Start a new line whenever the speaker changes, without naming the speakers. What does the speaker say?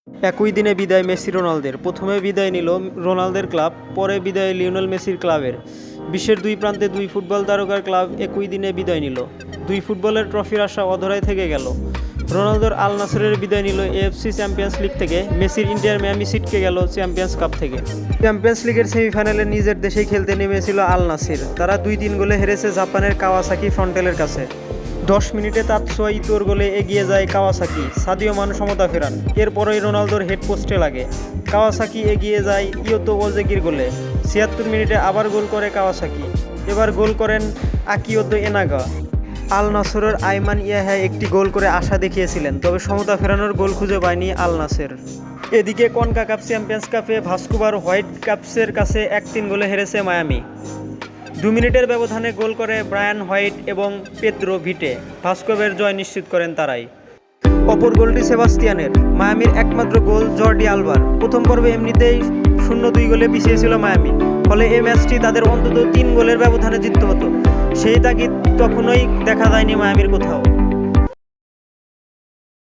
একই দিনে বিদায় মেসি রোনালদোর। প্রথমে বিদায় নিল রোনালদোর ক্লাব, পরে বিদায় লিওনেল মেসির ক্লাবের। বিশ্বের দুই প্রান্তে দুই ফুটবল তারকার ক্লাব একই দিনে বিদায় নিল। দুই ফুটবলের ট্রফির আশা অধরাই থেকে গেল। রোনালদোর আল নাসরের বিদায় নিল এএফসি চ্যাম্পিয়ন্স লিগ থেকে, মেসির ইন্টার মিয়ামি ছিটকে গেল চ্যাম্পিয়ন্স কাপ থেকে। চ্যাম্পিয়ন্স লিগের সেমিফাইনালে নিজের দেশেই খেলতে নেমেছিল আল নাসির। তারা 2-3 গোলে হেরেছে জাপানের কাওয়াসাকি ফ্রন্টেলের কাছে। 10 মিনিটে তাতসুয়া ইতোর গোলে এগিয়ে যায় কাওয়াসাকি, সাদিও মান সমতা ফেরান। এরপরই রোনালদোর হেড পোস্টে লাগে, কাওয়াসাকি এগিয়ে যায় ইয়োতো ওজেকির গোলে। 76 মিনিটে আবার গোল করে কাওয়াসাকি, এবার গোল করেন আকিয়োতো এনাগা। আল নাসরের আইমান ইয়াহ্যা একটি গোল করে আশা দেখিয়েছিলেন, তবে সমতা ফেরানোর গোল খুঁজে পায়নি আল নাসের। এদিকে কনকাকাফ চ্যাম্পিয়ন্স কাপে ভাস্কুভার হোয়াইট ক্যাপসের কাছে 1-3 গোলে হেরেছে মায়ামি। 2 মিনিটের ব্যবধানে গোল করে ব্রায়ান হোয়াইট এবং পেদ্রো ভিটে। ভাস্কোভের জয় নিশ্চিত করেন তারাই। অপর গোলটি সেবাস্তিয়ানের। মায়ামির একমাত্র গোল জর্ডি আলবার। প্রথম পর্বে এমনিতেই 0-2 গোলে পিছিয়েছিল মায়ামি, ফলে এই ম্যাচটি তাদের অন্তত 3 গোলের ব্যবধানে জিততে হতো। সেই তাগিদ তখনই দেখা যায়নি মায়ামির কোথাও।